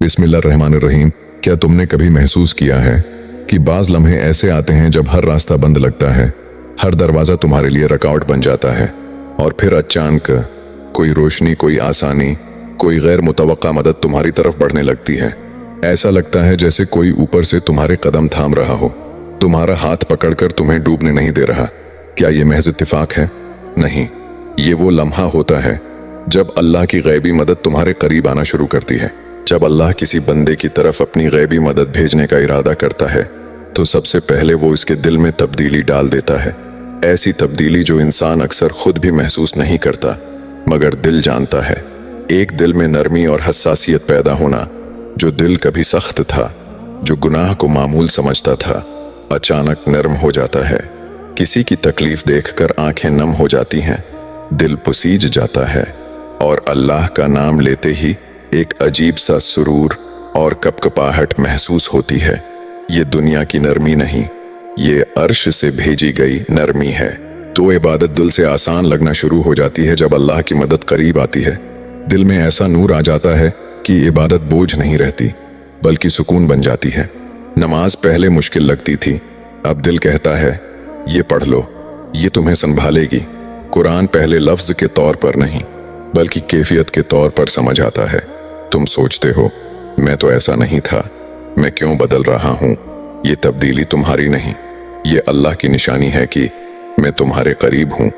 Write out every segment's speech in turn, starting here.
बिस्मिल्लाहिर्रहमानिर्रहीम। क्या तुमने कभी महसूस किया है कि बाज लम्हे ऐसे आते हैं जब हर रास्ता बंद लगता है, हर दरवाजा तुम्हारे लिए रुकावट बन जाता है, और फिर अचानक कोई रोशनी, कोई आसानी, कोई गैर मुतवक्का मदद तुम्हारी तरफ बढ़ने लगती है। ऐसा लगता है जैसे कोई ऊपर से तुम्हारे कदम थाम रहा हो, तुम्हारा हाथ पकड़कर तुम्हें डूबने नहीं दे रहा। क्या ये महज इत्तिफाक है? नहीं, ये वो लम्हा होता है जब अल्लाह की गैबी मदद तुम्हारे करीब आना शुरू करती है। जब अल्लाह किसी बंदे की तरफ अपनी गैबी मदद भेजने का इरादा करता है तो सबसे पहले वो इसके दिल में तब्दीली डाल देता है। ऐसी तब्दीली जो इंसान अक्सर खुद भी महसूस नहीं करता मगर दिल जानता है। एक दिल में नरमी और हसासियत पैदा होना। जो दिल कभी सख्त था, जो गुनाह को मामूल समझता था, अचानक नरम हो जाता है। किसी की तकलीफ देखकर आंखें नम हो जाती हैं, दिल पुसीज जाता है, और अल्लाह का नाम लेते ही एक अजीब सा सुरूर और कपकपाहट महसूस होती है। ये दुनिया की नरमी नहीं, ये अर्श से भेजी गई नरमी है। तो इबादत दिल से आसान लगना शुरू हो जाती है जब अल्लाह की मदद करीब आती है। दिल में ऐसा नूर आ जाता है कि इबादत बोझ नहीं रहती बल्कि सुकून बन जाती है। नमाज पहले मुश्किल लगती थी, अब दिल कहता है ये पढ़ लो, ये तुम्हें संभालेगी। कुरान पहले लफ्ज के तौर पर नहीं बल्कि कैफियत के तौर पर समझ आता है। तुम सोचते हो मैं तो ऐसा नहीं था, मैं क्यों बदल रहा हूँ? ये तब्दीली तुम्हारी नहीं, ये अल्लाह की निशानी है कि मैं तुम्हारे करीब हूँ,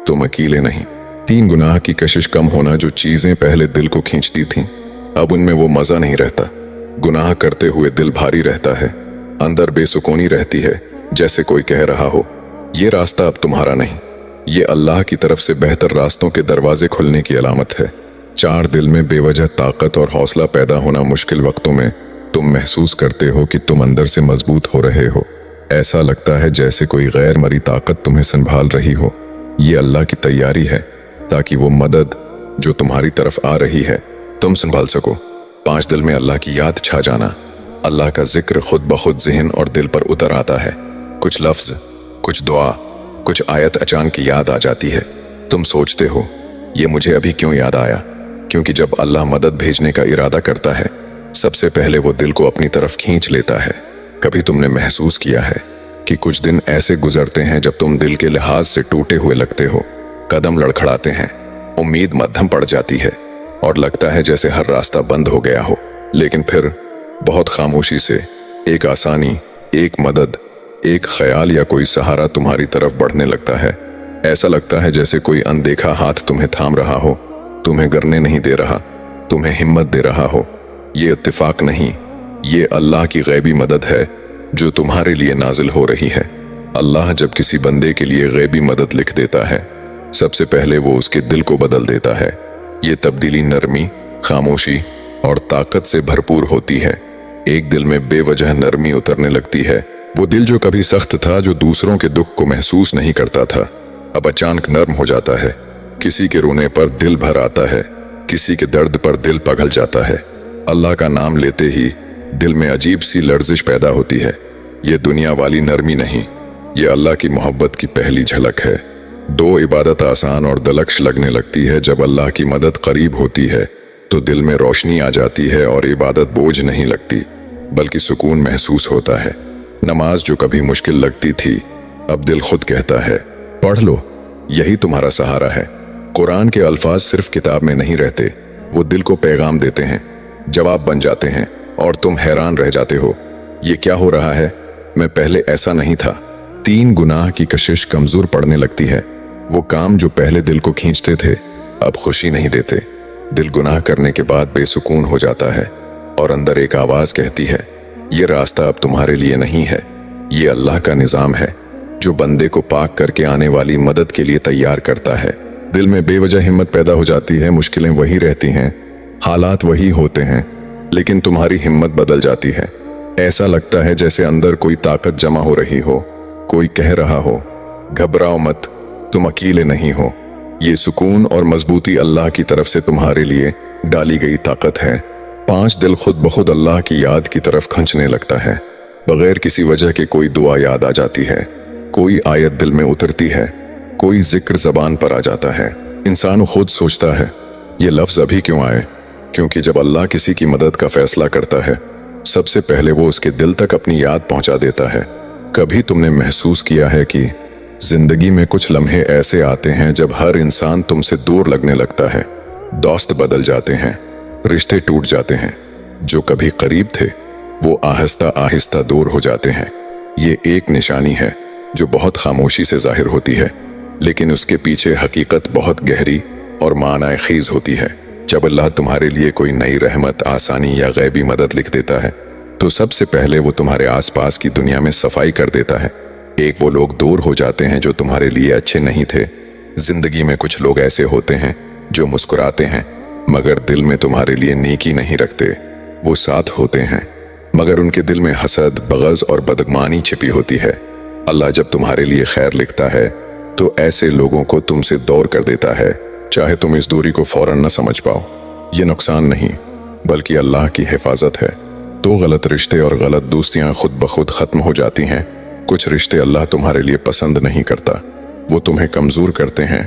तुम अकेले नहीं। 3 गुनाह की कशिश कम होना। जो चीजें पहले दिल को खींचती थीं अब उनमें वो मजा नहीं रहता। गुनाह करते हुए दिल भारी रहता है, अंदर बेसुकूनी रहती है, जैसे कोई कह रहा हो ये रास्ता अब तुम्हारा नहीं। ये अल्लाह की तरफ से बेहतर रास्तों के दरवाजे खुलने की अलामत है। 4 दिल में बेवजह ताकत और हौसला पैदा होना। मुश्किल वक्तों में तुम महसूस करते हो कि तुम अंदर से मजबूत हो रहे हो। ऐसा लगता है जैसे कोई गैर मरी ताकत तुम्हें संभाल रही हो। ये अल्लाह की तैयारी है ताकि वो मदद जो तुम्हारी तरफ आ रही है तुम संभाल सको। 5 दिल में अल्लाह की याद छा जाना। अल्लाह का जिक्र खुद ब खुद ज़हन और दिल पर उतर आता है। कुछ लफ्ज, कुछ दुआ, कुछ आयत अचानक याद आ जाती है। तुम सोचते हो ये मुझे अभी क्यों याद आया? क्योंकि जब अल्लाह मदद भेजने का इरादा करता है सबसे पहले वो दिल को अपनी तरफ खींच लेता है। कभी तुमने महसूस किया है कि कुछ दिन ऐसे गुजरते हैं जब तुम दिल के लिहाज से टूटे हुए लगते हो, कदम लड़खड़ाते हैं, उम्मीद मध्यम पड़ जाती है और लगता है जैसे हर रास्ता बंद हो गया हो। लेकिन फिर बहुत खामोशी से एक आसानी, एक मदद, एक ख्याल या कोई सहारा तुम्हारी तरफ बढ़ने लगता है। ऐसा लगता है जैसे कोई अनदेखा हाथ तुम्हें थाम रहा हो, तुम्हें गिरने नहीं दे रहा, तुम्हें हिम्मत दे रहा हो। ये इत्तिफाक नहीं, ये अल्लाह की गैबी मदद है जो तुम्हारे लिए नाजिल हो रही है। अल्लाह जब किसी बंदे के लिए गैबी मदद लिख देता है सबसे पहले वो उसके दिल को बदल देता है। ये तब्दीली नरमी, खामोशी और ताकत से भरपूर होती है। एक दिल में बेवजह नरमी उतरने लगती है। वो दिल जो कभी सख्त था, जो दूसरों के दुख को महसूस नहीं करता था, अब अचानक नर्म हो जाता है। किसी के रोने पर दिल भर आता है, किसी के दर्द पर दिल पिघल जाता है। अल्लाह का नाम लेते ही दिल में अजीब सी लर्जिश पैदा होती है। ये दुनिया वाली नरमी नहीं, ये अल्लाह की मोहब्बत की पहली झलक है। 2 इबादत आसान और दिलकश लगने लगती है। जब अल्लाह की मदद करीब होती है तो दिल में रोशनी आ जाती है और इबादत बोझ नहीं लगती बल्कि सुकून महसूस होता है। नमाज जो कभी मुश्किल लगती थी अब दिल खुद कहता है पढ़ लो, यही तुम्हारा सहारा है। कुरान के अल्फाज सिर्फ किताब में नहीं रहते, वो दिल को पैगाम देते हैं, जवाब बन जाते हैं और तुम हैरान रह जाते हो ये क्या हो रहा है, मैं पहले ऐसा नहीं था। 3 गुनाह की कशिश कमजोर पड़ने लगती है। वो काम जो पहले दिल को खींचते थे अब खुशी नहीं देते। दिल गुनाह करने के बाद बेसुकून हो जाता है और अंदर एक आवाज कहती है ये रास्ता अब तुम्हारे लिए नहीं है। ये अल्लाह का निजाम है जो बंदे को पाक करके आने वाली मदद के लिए तैयार करता है। दिल में बेवजह हिम्मत पैदा हो जाती है। मुश्किलें वही रहती हैं, हालात वही होते हैं, लेकिन तुम्हारी हिम्मत बदल जाती है। ऐसा लगता है जैसे अंदर कोई ताकत जमा हो रही हो, कोई कह रहा हो घबराओ मत, तुम अकेले नहीं हो। ये सुकून और मजबूती अल्लाह की तरफ से तुम्हारे लिए डाली गई ताकत है। 5 दिल खुद ब खुद अल्लाह की याद की तरफ खींचने लगता है। बगैर किसी वजह के कोई दुआ याद आ जाती है, कोई आयत दिल में उतरती है, कोई जिक्र जबान पर आ जाता है। इंसान खुद सोचता है ये लफ्ज अभी क्यों आए, क्योंकि जब अल्लाह किसी की मदद का फैसला करता है, सबसे पहले वो उसके दिल तक अपनी याद पहुंचा देता है। कभी तुमने महसूस किया है कि जिंदगी में कुछ लम्हे ऐसे आते हैं जब हर इंसान तुमसे दूर लगने लगता है, दोस्त बदल जाते हैं, रिश्ते टूट जाते हैं, जो कभी करीब थे वो आहिस्ता आहिस्ता दूर हो जाते हैं। ये एक निशानी है जो बहुत खामोशी से जाहिर होती है, लेकिन उसके पीछे हकीकत बहुत गहरी और माना खीज होती है। जब अल्लाह तुम्हारे लिए कोई नई रहमत, आसानी या गैबी मदद लिख देता है, तो सबसे पहले वो तुम्हारे आसपास की दुनिया में सफाई कर देता है। एक वो लोग दूर हो जाते हैं जो तुम्हारे लिए अच्छे नहीं थे। जिंदगी में कुछ लोग ऐसे होते हैं जो मुस्कुराते हैं मगर दिल में तुम्हारे लिए नेकी नहीं रखते। वो साथ होते हैं मगर उनके दिल में हसद, बग़ज़ और बदगुमानी छिपी होती है। अल्लाह जब तुम्हारे लिए खैर लिखता है तो ऐसे लोगों को तुमसे दूर कर देता है, चाहे तुम इस दूरी को फौरन न समझ पाओ। ये नुकसान नहीं बल्कि अल्लाह की हिफाजत है। तो गलत रिश्ते और गलत दोस्तियां खुद ब खुद खत्म हो जाती हैं। कुछ रिश्ते अल्लाह तुम्हारे लिए पसंद नहीं करता, वो तुम्हें कमजोर करते हैं,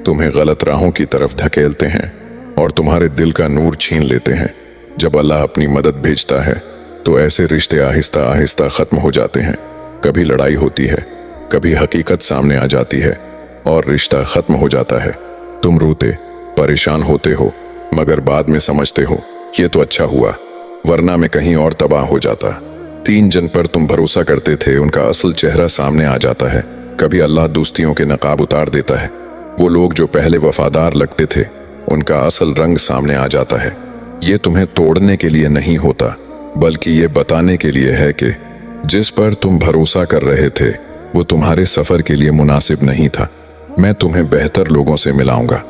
तुम्हें गलत राहों की तरफ धकेलते हैं और तुम्हारे दिल का नूर छीन लेते हैं। जब अल्लाह अपनी मदद भेजता है तो ऐसे रिश्ते आहिस्ता आहिस्ता खत्म हो जाते हैं। कभी लड़ाई होती है, कभी हकीकत सामने आ जाती है और रिश्ता खत्म हो जाता है। तुम रोते, परेशान होते हो मगर बाद में समझते हो ये तो अच्छा हुआ, वरना मैं कहीं और तबाह हो जाता। 3 जन पर तुम भरोसा करते थे, उनका असल चेहरा सामने आ जाता है। कभी अल्लाह दोस्तियों के नकाब उतार देता है। वो लोग जो पहले वफादार लगते थे उनका असल रंग सामने आ जाता है। ये तुम्हें तोड़ने के लिए नहीं होता बल्कि ये बताने के लिए है कि जिस पर तुम भरोसा कर रहे थे वो तुम्हारे सफर के लिए मुनासिब नहीं था। मैं तुम्हें बेहतर लोगों से मिलाऊंगा।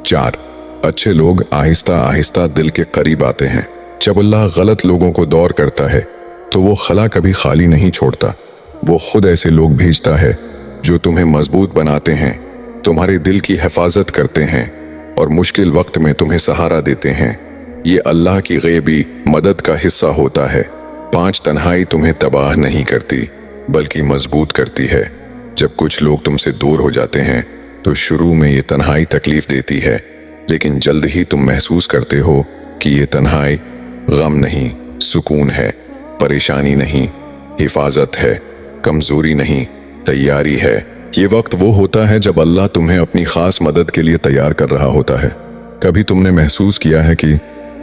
4, अच्छे लोग आहिस्ता आहिस्ता दिल के करीब आते हैं। जब अल्लाह गलत लोगों को दौर करता है तो वो खला कभी खाली नहीं छोड़ता। वो खुद ऐसे लोग भेजता है जो तुम्हें मजबूत बनाते हैं, तुम्हारे दिल की हिफाजत करते हैं और मुश्किल वक्त में तुम्हें सहारा देते हैं। ये अल्लाह की गैबी मदद का हिस्सा होता है। 5, तन्हाई तुम्हें तबाह नहीं करती बल्कि मजबूत करती है। जब कुछ लोग तुमसे दूर हो जाते हैं तो शुरू में ये तन्हाई तकलीफ देती है, लेकिन जल्द ही तुम महसूस करते हो कि ये तन्हाई गम नहीं, सुकून है, परेशानी नहीं, हिफाजत है, कमजोरी नहीं, तैयारी है। ये वक्त वो होता है जब अल्लाह तुम्हें अपनी खास मदद के लिए तैयार कर रहा होता है। कभी तुमने महसूस किया है कि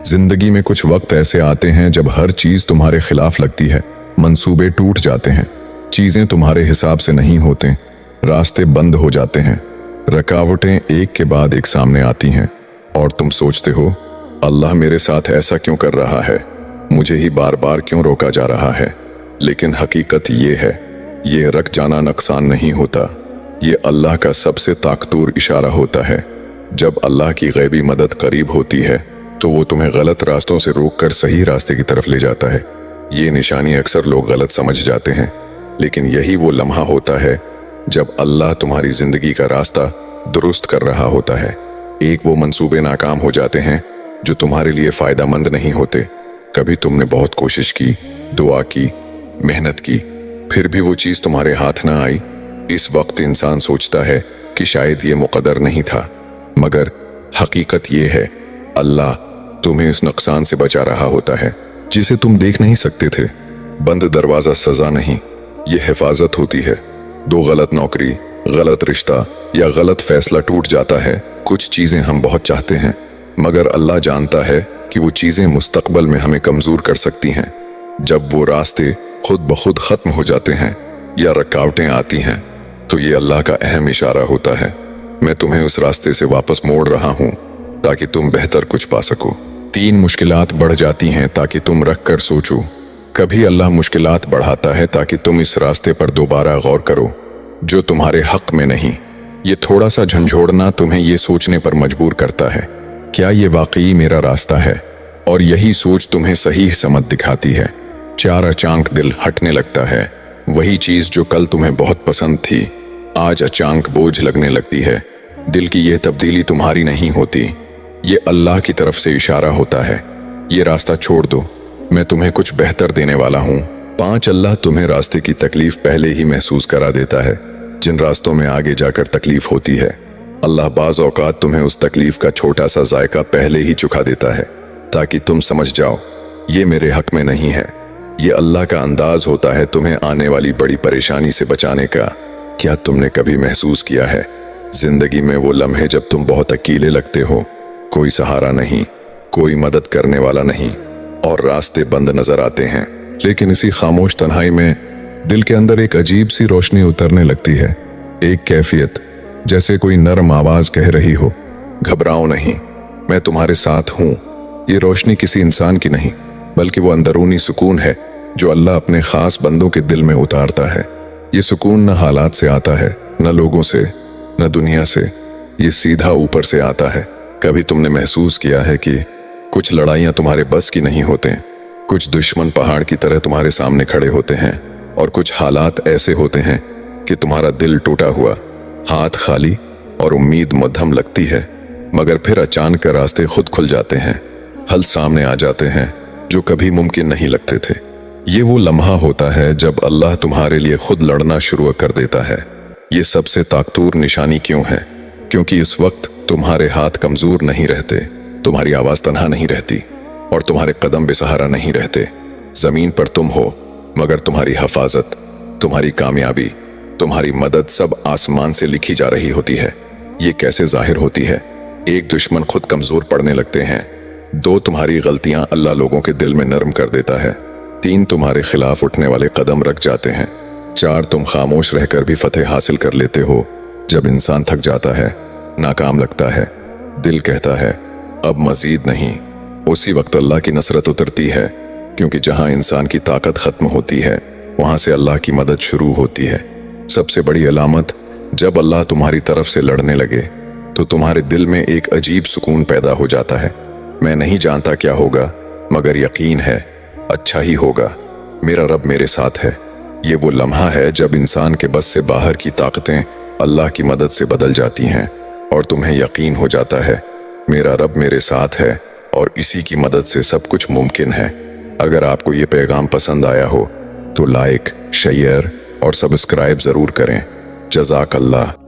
जिंदगी में कुछ वक्त ऐसे आते हैं जब हर चीज तुम्हारे खिलाफ लगती है, मंसूबे टूट जाते हैं, चीजें तुम्हारे हिसाब से नहीं होते, रास्ते बंद हो जाते हैं, रुकावटें एक के बाद एक सामने आती हैं और तुम सोचते हो अल्लाह मेरे साथ ऐसा क्यों कर रहा है, मुझे ही बार बार क्यों रोका जा रहा है। लेकिन हकीकत ये है, ये रख जाना नुकसान नहीं होता, ये अल्लाह का सबसे ताकतवर इशारा होता है। जब अल्लाह की गैबी मदद करीब होती है तो वो तुम्हें गलत रास्तों से रोककर सही रास्ते की तरफ ले जाता है। ये निशानी अक्सर लोग गलत समझ जाते हैं, लेकिन यही वो लम्हा होता है जब अल्लाह तुम्हारी जिंदगी का रास्ता दुरुस्त कर रहा होता है। एक वो मंसूबे नाकाम हो जाते हैं जो तुम्हारे लिए फायदेमंद नहीं होते। कभी तुमने बहुत कोशिश की, दुआ की, मेहनत की, फिर भी वो चीज तुम्हारे हाथ ना आई। इस वक्त इंसान सोचता है कि शायद ये मुकद्दर नहीं था, मगर हकीकत ये है अल्लाह तुम्हें इस नुकसान से बचा रहा होता है जिसे तुम देख नहीं सकते थे। बंद दरवाजा सजा नहीं, ये हिफाजत होती है। 2 गलत नौकरी, गलत रिश्ता या गलत फैसला टूट जाता है। कुछ चीजें हम बहुत चाहते हैं मगर अल्लाह जानता है कि वो चीजें मुस्तकबल में हमें कमजोर कर सकती हैं। जब वो रास्ते खुद ब खुद खत्म हो जाते हैं या रुकावटें आती हैं तो ये अल्लाह का अहम इशारा होता है, मैं तुम्हें उस रास्ते से वापस मोड़ रहा हूं ताकि तुम बेहतर कुछ पा सको। 3 मुश्किलात बढ़ जाती हैं ताकि तुम रख कर सोचो। कभी अल्लाह मुश्किलात बढ़ाता है ताकि तुम इस रास्ते पर दोबारा गौर करो जो तुम्हारे हक में नहीं। ये थोड़ा सा झंझोड़ना तुम्हें ये सोचने पर मजबूर करता है, क्या ये वाकई मेरा रास्ता है, और यही सोच तुम्हें सही समत दिखाती है। 4, अचानक दिल हटने लगता है। वही चीज जो कल तुम्हें बहुत पसंद थी आज अचानक बोझ लगने लगती है। दिल की यह तब्दीली तुम्हारी नहीं होती, ये अल्लाह की तरफ से इशारा होता है, ये रास्ता छोड़ दो, मैं तुम्हें कुछ बेहतर देने वाला हूँ। 5, अल्लाह तुम्हें रास्ते की तकलीफ पहले ही महसूस करा देता है। जिन रास्तों में आगे जाकर तकलीफ होती है, अल्लाह बाज़ औकात तुम्हें उस तकलीफ का छोटा सा जायका पहले ही चुका देता है। ताकि तुम समझ जाओ ये मेरे हक में नहीं है। ये अल्लाह का अंदाज होता है तुम्हें आने वाली बड़ी परेशानी से बचाने का। क्या तुमने कभी महसूस किया है जिंदगी में वो लम्हे जब तुम बहुत अकेले लगते हो, कोई सहारा नहीं, कोई मदद करने वाला नहीं और रास्ते बंद नजर आते हैं, लेकिन इसी खामोश तन्हाई में दिल के अंदर एक अजीब सी रोशनी उतरने लगती है। एक कैफियत, जैसे कोई नरम आवाज कह रही हो, घबराओ नहीं, मैं तुम्हारे साथ हूं। ये रोशनी किसी इंसान की नहीं, बल्कि वो अंदरूनी सुकून है जो अल्लाह अपने खास बंदों के दिल में उतारता है। ये सुकून न हालात से आता है, न लोगों से, न दुनिया से, ये सीधा ऊपर से आता है। कभी तुमने महसूस किया है कि कुछ लड़ाइयां तुम्हारे बस की नहीं होते, कुछ दुश्मन पहाड़ की तरह तुम्हारे सामने खड़े होते हैं और कुछ हालात ऐसे होते हैं कि तुम्हारा दिल टूटा हुआ, हाथ खाली और उम्मीद मध्यम लगती है, मगर फिर अचानक रास्ते खुद खुल जाते हैं, हल सामने आ जाते हैं जो कभी मुमकिन नहीं लगते थे। ये वो लम्हा होता है जब अल्लाह तुम्हारे लिए खुद लड़ना शुरू कर देता है। ये सबसे ताकतवर निशानी क्यों है? क्योंकि इस वक्त तुम्हारे हाथ कमजोर नहीं रहते, तुम्हारी आवाज तन्हा नहीं रहती और तुम्हारे कदम बेसहारा नहीं रहते। जमीन पर तुम हो, मगर तुम्हारी हिफाजत, तुम्हारी कामयाबी, तुम्हारी मदद सब आसमान से लिखी जा रही होती है। ये कैसे जाहिर होती है? एक, दुश्मन खुद कमजोर पड़ने लगते हैं। 2, तुम्हारी गलतियां अल्लाह लोगों के दिल में नरम कर देता है। 3, तुम्हारे खिलाफ उठने वाले कदम रख जाते हैं। 4, तुम खामोश रहकर भी फतेह हासिल कर लेते हो। जब इंसान थक जाता है, नाकाम लगता है, दिल कहता है अब मजीद नहीं, उसी वक्त अल्लाह की नसरत उतरती है, क्योंकि जहां इंसान की ताकत खत्म होती है वहां से अल्लाह की मदद शुरू होती है। सबसे बड़ी अलामत, जब अल्लाह तुम्हारी तरफ से लड़ने लगे तो तुम्हारे दिल में एक अजीब सुकून पैदा हो जाता है। मैं नहीं जानता क्या होगा, मगर यकीन है अच्छा ही होगा, मेरा रब मेरे साथ है। ये वो लम्हा है जब इंसान के बस से बाहर की ताकतें अल्लाह की मदद से बदल जाती हैं और तुम्हें यकीन हो जाता है मेरा रब मेरे साथ है और इसी की मदद से सब कुछ मुमकिन है। अगर आपको ये पैगाम पसंद आया हो तो लाइक, शेयर और सब्सक्राइब जरूर करें। जज़ाक अल्लाह।